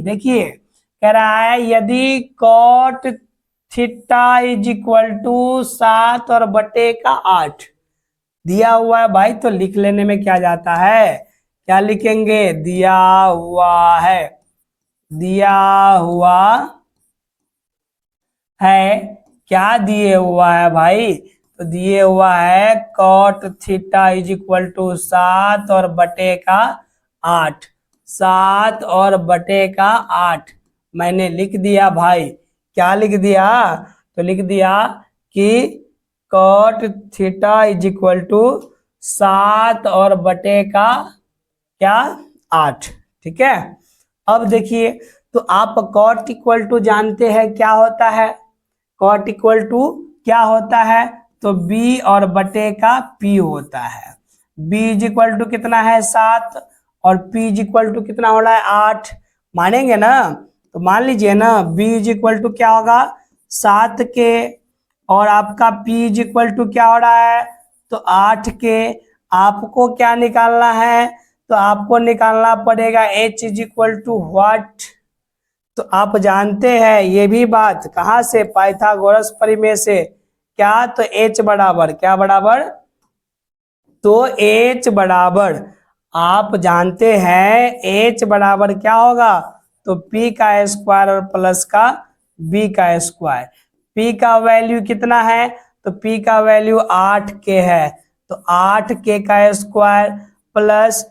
देखिए कह रहा है यदि cot theta is equal to 7 और बटे का 8 दिया हुआ है भाई, तो लिख लेने में क्या जाता है, क्या लिखेंगे, दिया हुआ है, दिया हुआ है, क्या दिए हुआ है भाई, तो दिए हुआ है cot theta is equal to 7 और बटे का 8, 7 और बटे का 8 मैंने लिख दिया भाई। क्या लिख दिया, तो लिख दिया कि cot theta is equal to 7 और बटे का क्या 8। ठीक है, अब देखिए तो आप कॉट इक्वल टू जानते हैं क्या होता है, कॉट इक्वल टू क्या होता है, तो b और बटे का p होता है। b इज इक्वल टू कितना है 7 और p इज इक्वल टू कितना हो रहा है 8, मानेंगे ना, तो मान लीजिए ना b इज इक्वल टू क्या होगा 7 के और आपका p इज इक्वल टू क्या हो रहा है, तो 8 के। आपको क्या निकालना है, तो आपको निकालना पड़ेगा h is equal to what, तो आप जानते हैं ये भी बात कहाँ से, पाइथागोरस प्रमेय से, क्या, तो h बराबर क्या बराबर, तो h बराबर आप जानते हैं h बराबर क्या होगा, तो p का स्क्वायर और प्लस का b का स्क्वायर। p का वैल्यू कितना है, तो p का वैल्यू 8 के है, तो 8 के का स्क्वायर प्लस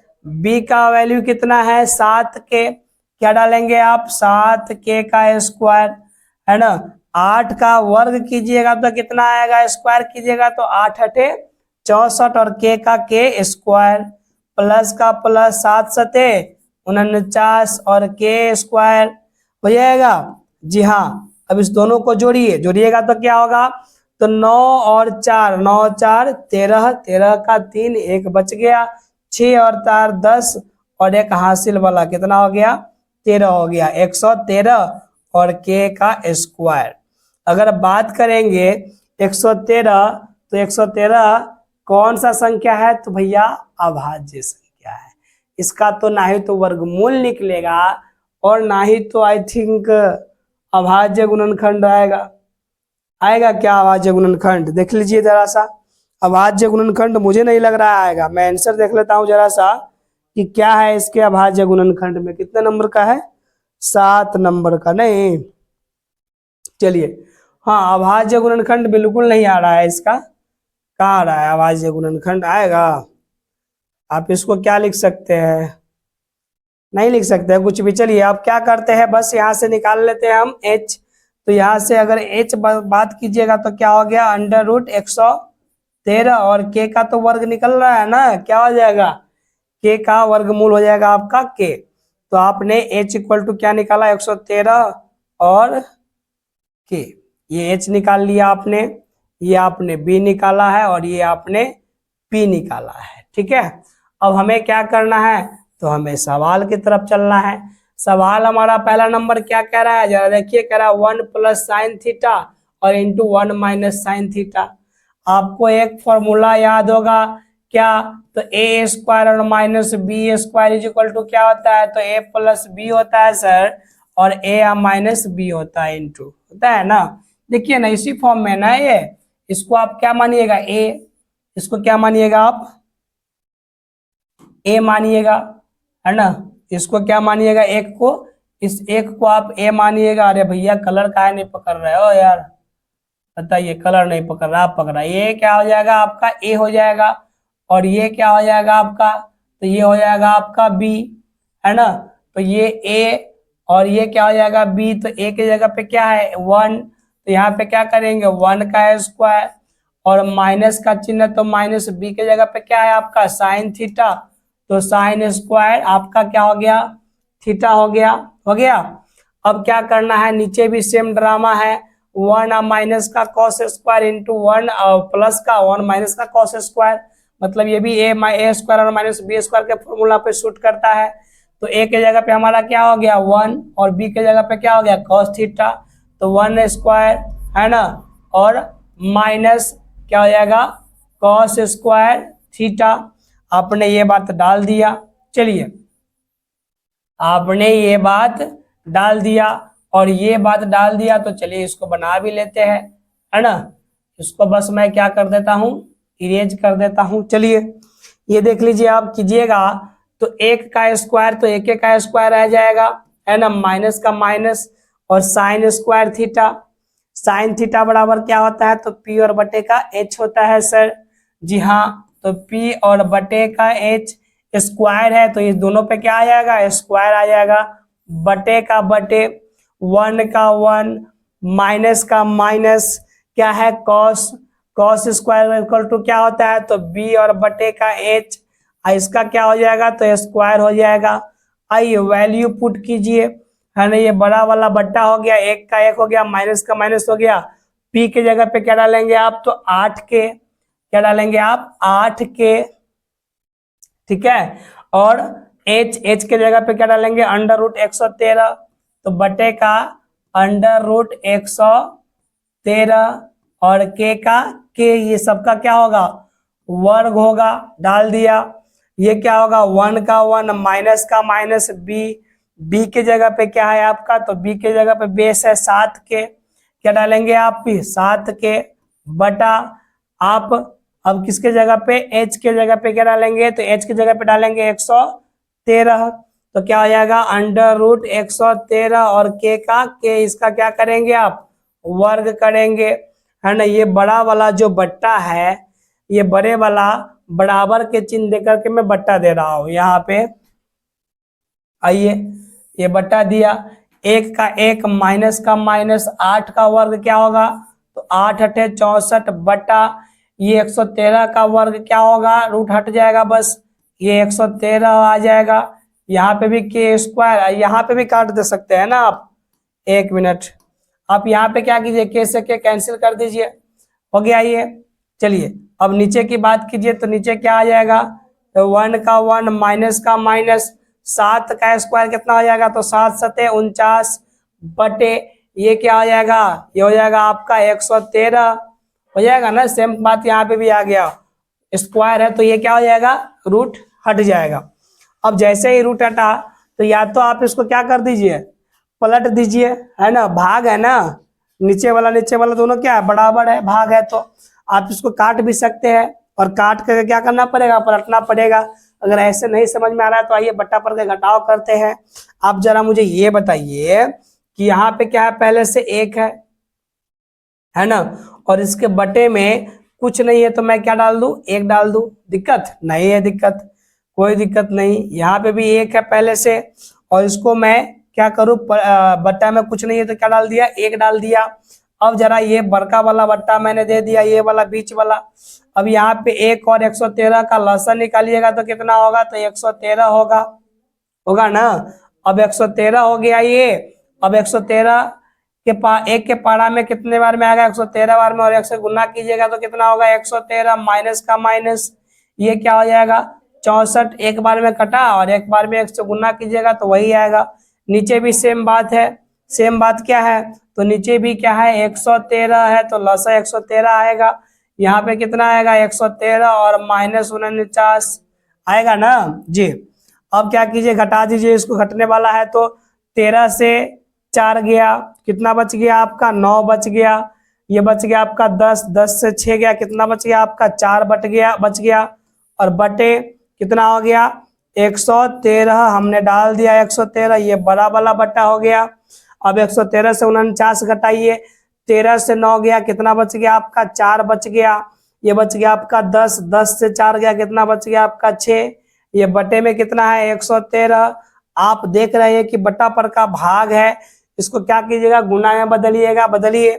b का वैल्यू कितना है 7 के, क्या डालेंगे आप 7 के का स्क्वायर, है ना, 8 का वर्ग कीजिएगा तो कितना आएगा, स्क्वायर कीजिएगा तो 8 अठे 64 और के का के स्क्वायर प्लस का प्लस 7 सते 49 और के स्क्वायर हो जाएगा। जी हाँ, अब इस दोनों को जोड़िए, जोड़िएगा तो क्या होगा, तो 9 और 4 9 4 13 13 का 3 एक बच गया, 6 और 4 10 और एक हासिल वाला कितना हो गया 13 हो गया, 113 और के का स्क्वायर। अगर बात करेंगे 113 तो 113 कौन सा संख्या है, तो भैया अभाज्य संख्या है, इसका तो ना ही तो वर्गमूल निकलेगा और ना ही तो आई थिंक अभाज्य गुणनखंड आएगा। आएगा क्या अभाज्य गुणनखंड, देख लीजिए जरा सा, अभाज्य गुणनखंड मुझे नहीं लग रहा आएगा। मैं आंसर देख लेता हूँ जरा सा कि क्या है इसके अभाज्य गुणनखंड में, कितने नंबर का है, 7 नंबर का, नहीं चलिए, हाँ अभाज्य गुणनखंड बिल्कुल नहीं आ रहा है इसका, कहाँ आ रहा है अभाज्य गुणनखंड, आएगा आप इसको क्या लिख सकते हैं, नहीं लिख सकते हैं कुछ भी। चलिए आप क्या करते हैं, बस यहाँ से निकाल लेते हैं हम h, तो यहाँ से अगर h बात कीजिएगा तो क्या हो गया अंडर रूट 113 और k का तो वर्ग निकल रहा है ना, क्या हो जाएगा k का वर्गमूल हो जाएगा आपका k, तो आपने h इक्वल टू क्या निकाला 113 और k, ये h निकाल लिया आपने, ये आपने b निकाला है और ये आपने p निकाला है। ठीक है, अब हमें क्या करना है, तो हमें सवाल की तरफ चलना है। सवाल हमारा पहला नंबर क्या कह रहा है, जरा देखिए, कह रहा है 1 प्लस साइन थीटा और इंटू 1 माइनस साइन थीटा। आपको एक फॉर्मूला याद होगा क्या, तो ए स्क्वायर और minus B square is equal to क्या होता है, तो ए प्लस बी होता है सर, और ए माइनस बी होता है इंटू, होता है ना। देखिए ना इसी फॉर्म में ना ये, इसको आप क्या मानिएगा ए, इसको क्या मानिएगा आप ए मानिएगा, है ना, इसको क्या मानिएगा एक को, इस एक को आप ए मानिएगा। अरे भैया कलर काहे नहीं पकड़ रहे हो यार, बताइए कलर नहीं पकड़ रहा, आप पकड़ा, ये क्या हो जाएगा आपका ए हो जाएगा, और ये क्या हो जाएगा आपका, तो ये हो जाएगा आपका बी, है ना, तो ये ए और ये क्या हो जाएगा बी, तो ए की जगह पे क्या है 1, तो यहाँ पे क्या करेंगे 1 का स्क्वायर और माइनस का चिन्ह, तो माइनस बी के जगह पे क्या है आपका साइन थीटा, तो साइन स्क्वायर आपका क्या हो गया थीटा हो गया, हो गया। अब क्या करना है, नीचे भी सेम ड्रामा है, 1 माइनस का कॉस स्क्वायर इंटू 1 प्लस का 1 माइनस का कॉस स्क्वायर, मतलब ये भी ए स्क्वायर और माइनस बी स्क्वायर के फॉर्मूला पे शूट करता है। तो ए के जगह पे हमारा क्या हो गया 1 और बी के जगह पे क्या हो गया कॉस थीटा, तो 1 स्क्वायर, है ना, और माइनस क्या हो जाएगा कॉस स्क्वायर थीटा। आपने ये बात डाल दिया, चलिए आपने ये बात डाल दिया और ये बात डाल दिया, तो चलिए इसको बना भी लेते हैं, है ना। इसको बस मैं क्या कर देता हूँ, इरेज कर देता हूँ। चलिए ये देख लीजिए, आप कीजिएगा तो एक का स्क्वायर तो एक का स्क्वायर रह जाएगा, है ना, माइनस का माइनस और sine square theta. Sine theta बराबर क्या होता है, तो पी और बटे का एच होता है सर। जी हाँ, तो पी और बटे का एच स्क्वायर है, तो ये दोनों पे क्या आ जाएगा, स्क्वायर आ जाएगा। बटे का बटे, वन का वन, माइनस का माइनस, क्या है cos, cos square equal to क्या होता है, तो बी और बटे का एच, इसका क्या हो जाएगा, तो स्क्वायर हो जाएगा। आइए वैल्यू पुट कीजिए, है ना, ये बड़ा वाला बट्टा हो गया, एक का एक हो गया, माइनस का माइनस हो गया। पी के जगह पे क्या डालेंगे आप, तो 8 के, क्या डालेंगे आप, 8 के, ठीक है। और एच, एच के जगह पे क्या डालेंगे, अंडर रूट 113, तो बटे का अंडर रूट 113 और के का के, ये सबका क्या होगा, वर्ग होगा, डाल दिया। ये क्या होगा, वन का वन, माइनस का माइनस, बी, बी के जगह पे क्या है आपका, तो बी के जगह पे बेस है 7 के, क्या डालेंगे आप भी 7 के, बटा आप अब किसके जगह पे, एच के जगह पे क्या डालेंगे, तो एच की जगह पे डालेंगे 113, तो क्या हो जाएगा अंडर रूट 113 और के का के, इसका क्या करेंगे आप, वर्ग करेंगे, है ना। ये बड़ा वाला जो बट्टा है, ये बड़े वाला बराबर के चिन्ह देकर के मैं बट्टा दे रहा हूं यहाँ पे। आइए ये बट्टा दिया, एक का एक, माइनस का माइनस, 8 का वर्ग क्या होगा, तो 8 अठे 64 बटा ये 113 का वर्ग क्या होगा, रूट हट जाएगा बस, ये 113 आ जाएगा। यहाँ पे भी के स्क्वायर, यहाँ पे भी काट दे सकते हैं ना आप, एक मिनट, आप यहाँ पे क्या कीजिए, के से के कैंसिल कर दीजिए, हो गया ये। चलिए अब नीचे की बात कीजिए, तो नीचे क्या आ जाएगा, तो वन का वन, माइनस का माइनस, 7 का स्क्वायर कितना हो जाएगा, तो 7 सते 49 बटे ये क्या हो जाएगा, ये हो जाएगा आपका 113 हो जाएगा ना। सेम बात यहाँ पे भी आ गया, स्क्वायर है तो ये क्या हो जाएगा, रूट हट जाएगा। अब जैसे ही रूट हटा, तो या तो आप इसको क्या कर दीजिए, पलट दीजिए, है ना, भाग है ना, नीचे वाला दोनों क्या है, बराबर है, भाग है, तो आप इसको काट भी सकते हैं, और काट करके क्या करना पड़ेगा, पलटना पड़ेगा। अगर ऐसे नहीं समझ में आ रहा है तो आइए बट्टा पर के घटाव करते हैं। आप जरा मुझे ये बताइए कि यहाँ पे क्या है, पहले से एक है ना, और इसके बटे में कुछ नहीं है, तो मैं क्या डाल दूं, एक डाल दूं, दिक्कत नहीं है, दिक्कत कोई दिक्कत नहीं। यहाँ पे भी एक है पहले से, और इसको मैं क्या करूं, बट्टा में कुछ नहीं है तो क्या डाल दिया, एक डाल दिया। अब जरा ये बड़का वाला बट्टा मैंने दे दिया, ये वाला बीच वाला। अब यहाँ पे एक और 113 का लसन निकालिएगा तो कितना होगा, तो 113 होगा, होगा ना। अब 113 हो गया ये, अब 113 के एक के पारा में कितने बार में आएगा, 113 बार में, और एक से गुना कीजिएगा तो कितना होगा, 113 माइनस का माइनस, ये क्या हो जाएगा 64, एक बार में कटा, और एक बार में 1 से गुना कीजिएगा तो वही आएगा। नीचे भी सेम बात है, सेम बात क्या है, तो नीचे भी क्या है 113 है, तो लसा 113 आएगा। यहाँ पे कितना आएगा 113 और माइनस 49 आएगा ना जी। अब क्या कीजिए, घटा दीजिए, इसको घटने वाला है, तो 13 से 4 गया, कितना बच गया आपका 9 बच गया, ये बच गया आपका 10, 10 से 6 गया, कितना बच गया आपका 4 बच गया, और बटे कितना हो गया 113, हमने डाल दिया 113, ये बड़ा वाला बट्टा हो गया। अब 113 से 49 घटाइए, 13 से 9 गया, कितना बच गया आपका 4 बच गया, ये बच गया आपका 10, 10 से 4 गया, कितना बच गया आपका 6, ये बटे में कितना है 113। आप देख रहे हैं कि बट्टा पर का भाग है, इसको क्या कीजिएगा, गुना में बदलिएगा, बदलिए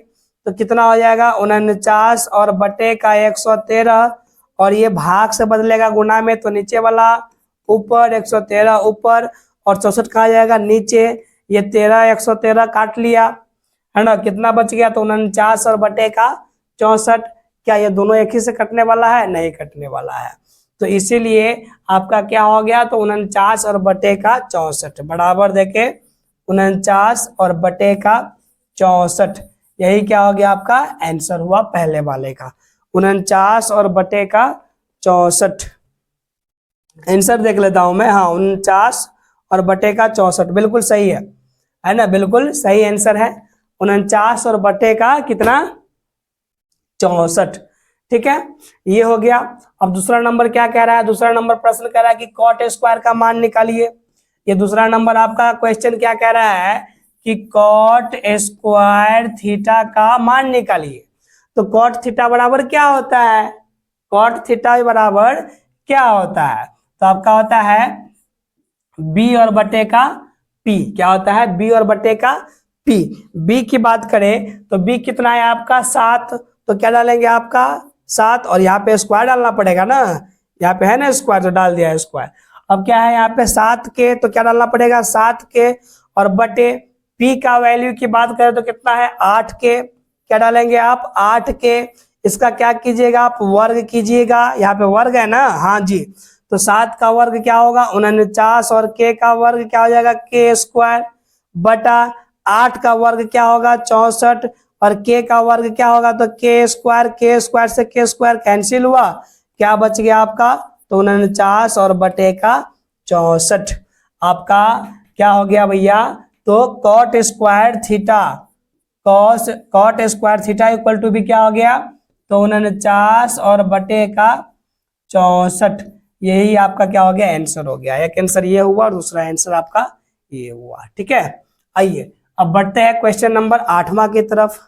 तो कितना हो जाएगा 49 और बटे का 113, और ये भाग से बदलेगा गुना में, तो नीचे वाला ऊपर 113 ऊपर, और 64 कहा जाएगा नीचे, ये 13 113 काट लिया, है ना, कितना बच गया, तो 49 और बटे का 64। क्या ये दोनों एक ही से कटने वाला है, नहीं कटने वाला है, तो इसीलिए आपका क्या हो गया, तो 49 और बटे का 64 बराबर देके 49 और बटे का 64, यही क्या हो गया आपका आंसर हुआ पहले वाले का, 49 और बटे का 64। आंसर देख लेता हूं मैं, हाँ 49 और बटे का 64 बिल्कुल सही है। है ना, बिल्कुल सही आंसर है 49 और बटे का कितना 64। ठीक है, ये हो गया। अब दूसरा नंबर क्या कह रहा है, दूसरा नंबर प्रश्न कह रहा है कि कॉट स्क्वायर का मान निकालिए। ये दूसरा नंबर आपका क्वेश्चन क्या कह रहा है कि कॉट स्क्वायर थीटा का मान निकालिए। तो कॉट थीटा बराबर क्या होता है, कॉट थीटा बराबर क्या होता है, तो आपका होता है बी और बटे का पी। क्या होता है, बी और बटे का पी। बी की बात करें तो बी कितना है आपका 7, तो क्या डालेंगे आपका 7, और यहाँ पे स्क्वायर डालना पड़ेगा ना, यहाँ पे है ना स्क्वायर, तो डाल दिया स्क्वायर। अब क्या है यहाँ पे 7 के, तो क्या डालना पड़ेगा 7 के, और बटे पी का वैल्यू की बात करें तो कितना है 8 के, क्या डालेंगे आप 8 के। इसका क्या कीजिएगा आप वर्ग कीजिएगा, यहाँ पे वर्ग है ना, हाँ जी। तो 7 का वर्ग क्या होगा 49, और के का वर्ग क्या हो जाएगा के स्क्वायर, बटा 8 का वर्ग क्या होगा 64, और के का वर्ग क्या होगा तो के स्क्वायर से के स्क्वायर कैंसिल हुआ, क्या बच गया आपका तो 49 और बटे का 64। आपका क्या हो गया भैया, तो cot square theta, cot square theta equal to भी क्या हो गया तो 49 और बटे का 64। यही आपका क्या हो गया आंसर हो गया। एक आंसर ये हुआ और दूसरा आंसर आपका ये हुआ। ठीक है, आइए अब बढ़ते हैं क्वेश्चन नंबर 8वां की तरफ।